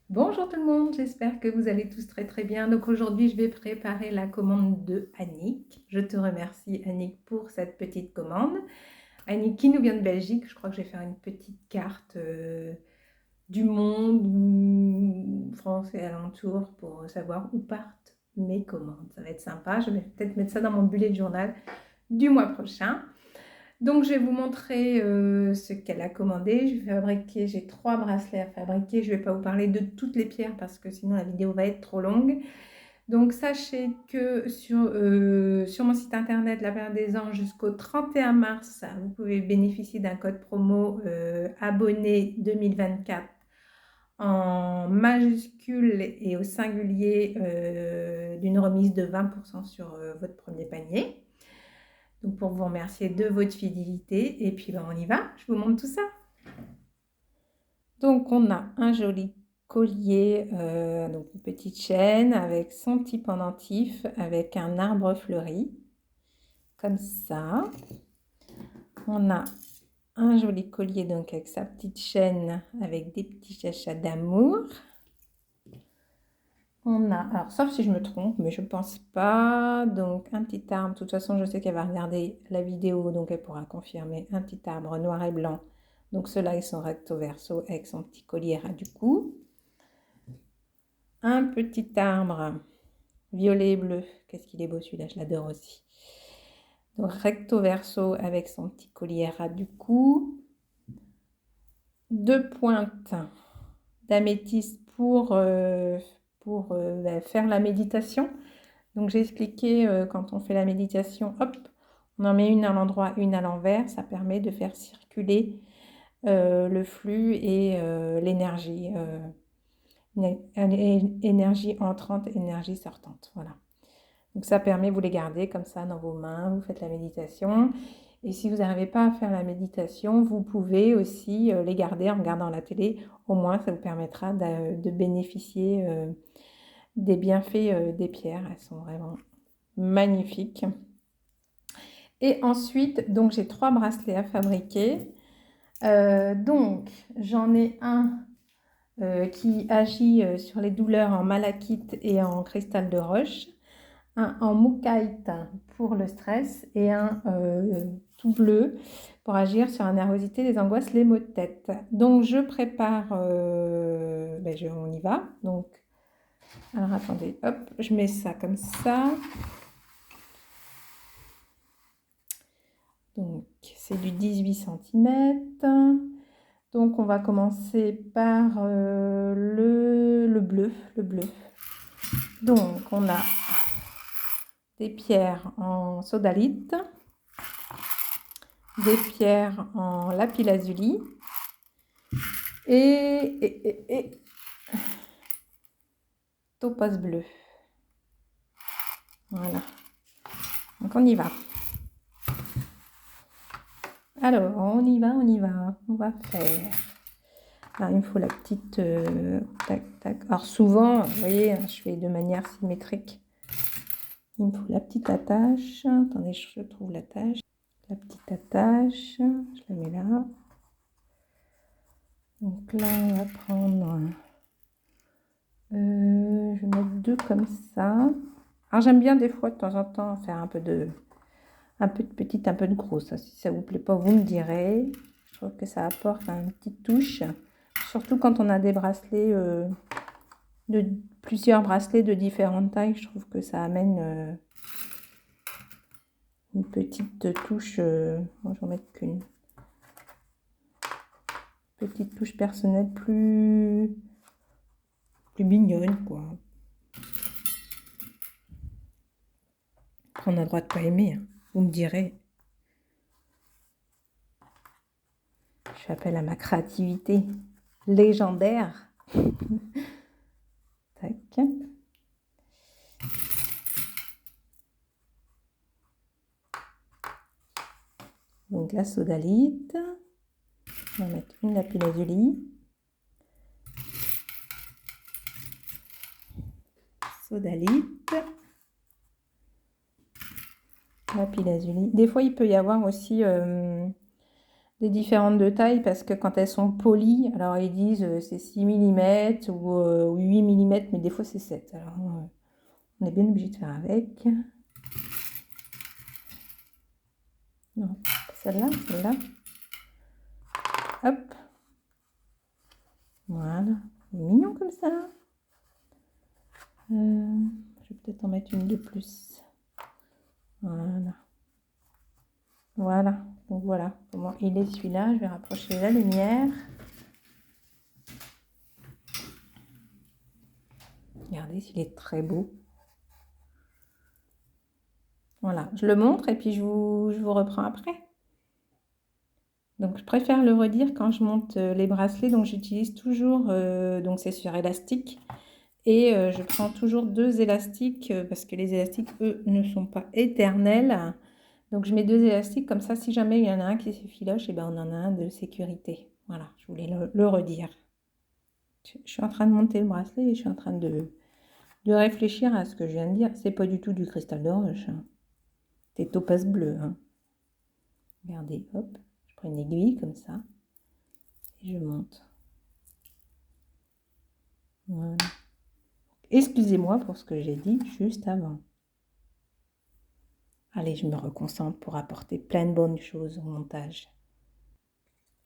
Bonjour tout le monde, j'espère que vous allez tous très bien. Donc aujourd'hui, je vais préparer la commande de Annick. Je te remercie Annick pour cette petite commande. Annick qui nous vient de Belgique, je crois que je vais faire une petite carte du monde, ou France et alentour pour savoir où partent mes commandes. Ça va être sympa, je vais peut-être mettre ça dans mon bullet journal du mois prochain. Donc, je vais vous montrer ce qu'elle a commandé. Je vais fabriquer, j'ai 3 bracelets à fabriquer. Je ne vais pas vous parler de toutes les pierres parce que sinon la vidéo va être trop longue. Donc, sachez que sur mon site internet, La Perle des Anges, jusqu'au 31 mars, vous pouvez bénéficier d'un code promo abonné 2024 en majuscule et au singulier d'une remise de 20% sur votre premier panier. Donc pour vous remercier de votre fidélité. Et puis ben, on y va, je vous montre tout ça. Donc on a un joli collier, donc une petite chaîne avec son petit pendentif, avec un arbre fleuri, comme ça. On a un joli collier donc avec sa petite chaîne, avec des petits chachas d'amour. On a, alors sauf si je me trompe, mais je pense pas, donc un petit arbre, de toute façon je sais qu'elle va regarder la vidéo, donc elle pourra confirmer, un petit arbre noir et blanc, donc ceux-là ils sont recto verso avec son petit collier ras du cou. Un petit arbre violet et bleu, qu'est-ce qu'il est beau celui-là, je l'adore aussi. Donc recto verso avec son petit collier ras du cou. 2 pointes d'améthyste pour faire la méditation. Donc j'ai expliqué quand on fait la méditation, hop, on en met une à l'endroit, une à l'envers. Ça permet de faire circuler le flux et l'énergie. Énergie entrante, énergie sortante. Voilà. Donc ça permet, vous les gardez comme ça dans vos mains, vous faites la méditation. Et si vous n'arrivez pas à faire la méditation, vous pouvez aussi les garder en regardant la télé. Au moins, ça vous permettra de bénéficier des bienfaits des pierres. Elles sont vraiment magnifiques. Et ensuite, donc j'ai 3 bracelets à fabriquer. Donc j'en ai un qui agit sur les douleurs en malachite et en cristal de roche, un en moukaïte pour le stress et un tout bleu pour agir sur la nervosité, les angoisses, les maux de tête. Donc je prépare, on y va. Donc, alors attendez, hop, je mets ça comme ça. Donc c'est du 18 cm. Donc on va commencer par le bleu. Donc on a des pierres en sodalite, des pierres en lapis-lazuli et topaz bleu. Voilà. Donc on y va. Alors on y va. On va faire. Alors, il me faut la petite tac tac. Alors souvent, vous voyez, je fais de manière symétrique. Il me faut la petite attache. Attendez, je trouve l'attache. La petite attache, je la mets là. Donc là, on va prendre, je vais mettre 2 comme ça. Alors j'aime bien des fois de temps en temps faire un peu de petite, un peu de grosse. Si ça vous plaît pas, vous me direz. Je trouve que ça apporte une petite touche. Surtout quand on a des bracelets, plusieurs bracelets de différentes tailles, je trouve que ça amène une petite touche. Moi, je vais en mettre qu'une. Petite touche personnelle plus mignonne, quoi. On a le droit de pas aimer, hein. Vous me direz. Je fais appel à ma créativité légendaire. Tac. Donc la sodalite. On va mettre une lapis-lazuli. Sodalite. Lapis-lazuli. Des fois, il peut y avoir aussi des différentes de taille parce que quand elles sont polies, alors ils disent c'est 6 mm ou 8 mm, mais des fois c'est 7. Alors on est bien obligé de faire avec. Non, pas celle-là, celle-là. Hop. Voilà. C'est mignon comme ça. Je vais peut-être en mettre une de plus. Voilà. Voilà. Donc voilà comment il est celui-là. Je vais rapprocher la lumière. Regardez s'il est très beau. Voilà, je le montre et puis je vous reprends après. Donc je préfère le redire quand je monte les bracelets. Donc j'utilise toujours, donc c'est sur élastique. Et je prends toujours 2 élastiques parce que les élastiques, eux, ne sont pas éternels. Donc je mets 2 élastiques comme ça, si jamais il y en a un qui se filoche, et ben on en a un de sécurité. Voilà, je voulais le redire. Je suis en train de monter le bracelet et je suis en train de réfléchir à ce que je viens de dire. C'est pas du tout du cristal de roche. Hein. C'est topaz bleu. Hein. Regardez, hop, je prends une aiguille comme ça et je monte. Voilà. Excusez-moi pour ce que j'ai dit juste avant. Allez, je me reconcentre pour apporter plein de bonnes choses au montage.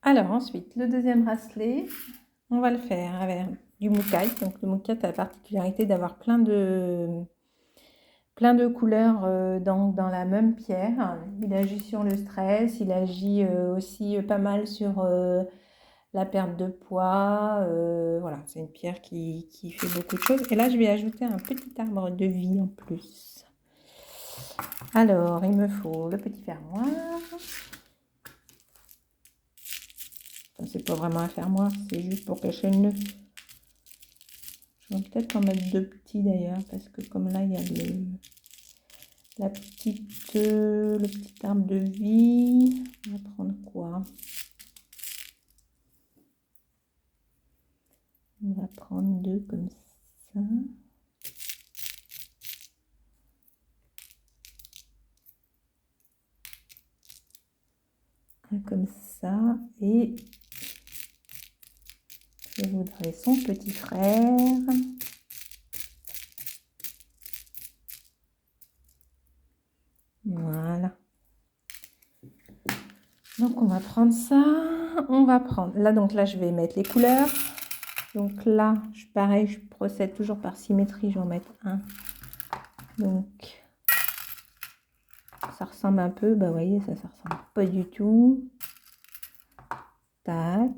Alors ensuite, le deuxième bracelet, on va le faire avec du moukai. Donc le moukai a la particularité d'avoir plein de couleurs dans la même pierre. Il agit sur le stress, il agit aussi pas mal sur la perte de poids. Voilà, c'est une pierre qui fait beaucoup de choses. Et là, je vais ajouter un petit arbre de vie en plus. Alors, il me faut le petit fermoir. Enfin, c'est pas vraiment un fermoir, c'est juste pour cacher le nœud. Je vais peut-être en mettre 2 petits d'ailleurs, parce que comme là, il y a le petit arbre de vie. On va prendre quoi? On va prendre 2 comme ça. Un comme ça. Et je voudrais son petit frère. Voilà. Donc on va prendre ça. On va prendre... Là, donc là, je vais mettre les couleurs. Donc là, pareil, je procède toujours par symétrie. Je vais en mettre un. Donc, ça ressemble un peu. Bah, vous voyez, ça ressemble pas du tout. Tac.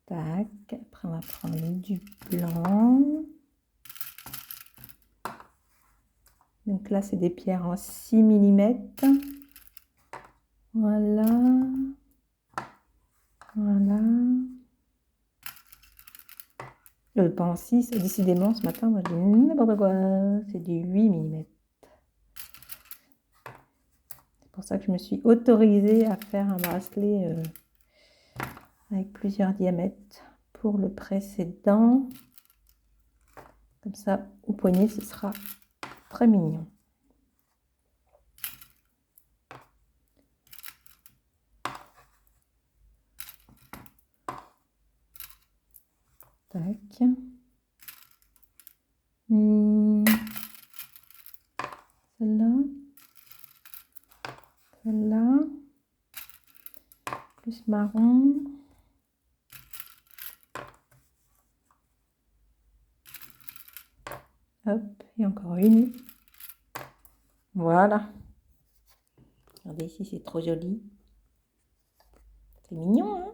Tac. Après, on va prendre du blanc. Donc là, c'est des pierres en 6 mm. Voilà. Voilà. Pas en 6. Décidément, ce matin, moi, je dis n'importe quoi. C'est du 8 mm. C'est pour ça que je me suis autorisée à faire un bracelet avec plusieurs diamètres pour le précédent. Comme ça, au poignet, ce sera très mignon. Tac. Celle-là. Celle-là. Plus marron. Hop, et encore une. Voilà. Regardez ici, c'est trop joli. C'est mignon, hein?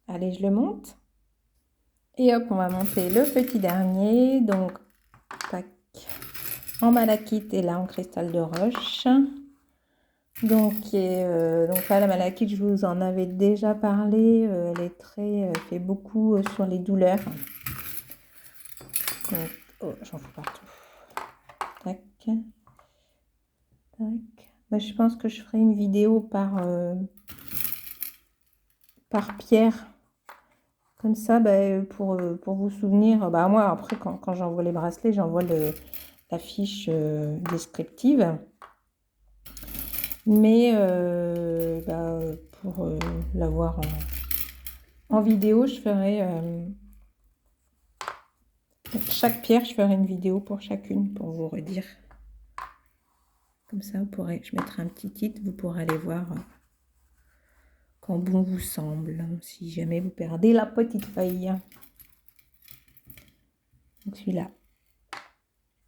Allez, je le monte. Et hop, on va monter le petit dernier. Donc, tac, en malachite et là en cristal de roche. Donc là, la malachite, je vous en avais déjà parlé. Elle est très, fait beaucoup sur les douleurs. Donc, oh, j'en fous partout. Tac. Tac. Bah, je pense que je ferai une vidéo par pierre. Comme ça, bah, pour vous souvenir. Bah, moi, après, quand j'envoie les bracelets, j'envoie la fiche descriptive. Mais pour l'avoir en vidéo, je ferai chaque pierre, je ferai une vidéo pour chacune pour vous redire. Comme ça, je mettrai un petit titre, vous pourrez aller voir quand bon vous semble, si jamais vous perdez la petite feuille. Donc celui-là,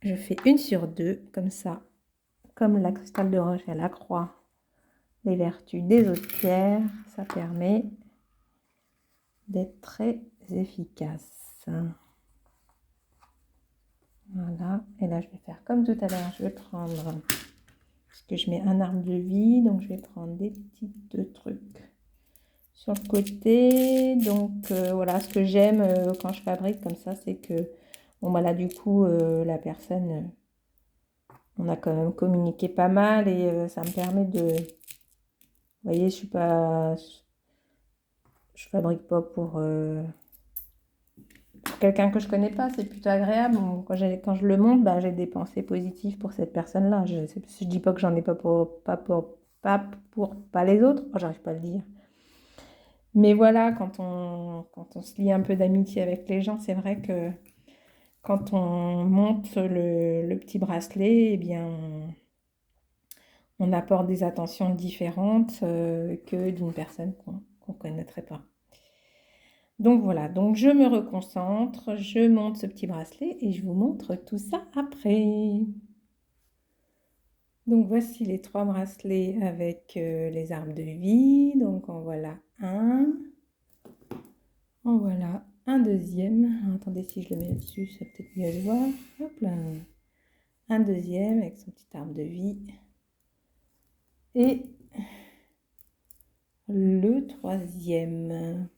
je fais 1 sur 2, comme ça, comme la cristal de roche, elle accroît les vertus des autres pierres, ça permet d'être très efficace. Voilà, et là je vais faire comme tout à l'heure, je vais prendre, parce que je mets un arbre de vie, donc je vais prendre des petits trucs sur le côté. Donc voilà, ce que j'aime quand je fabrique comme ça, c'est que, bon voilà, du coup, la personne, on a quand même communiqué pas mal et ça me permet de, vous voyez, je fabrique pas pour quelqu'un que je connais pas, c'est plutôt agréable. Quand je le montre, j'ai des pensées positives pour cette personne-là. Je dis pas que j'en ai pas pour pas les autres. Oh, j'arrive pas à le dire. Mais voilà, quand on se lie un peu d'amitié avec les gens, c'est vrai que quand on monte le petit bracelet, eh bien, on apporte des attentions différentes que d'une personne qu'on ne connaîtrait pas. Donc voilà, donc je me reconcentre, je monte ce petit bracelet et je vous montre tout ça après. Donc voici les 3 bracelets avec les arbres de vie. Donc en voilà un. En voilà un deuxième. Alors, attendez, si je le mets dessus, c'est peut-être mieux le voir. Hop là. Un deuxième avec son petit arbre de vie. Et le troisième.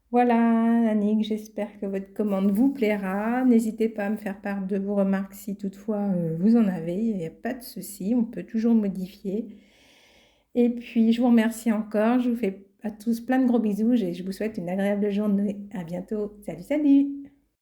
Voilà, Annick, j'espère que votre commande vous plaira. N'hésitez pas à me faire part de vos remarques si toutefois vous en avez. Il n'y a pas de souci, on peut toujours modifier. Et puis, je vous remercie encore. Je vous fais à tous plein de gros bisous et je vous souhaite une agréable journée. À bientôt. Salut, salut!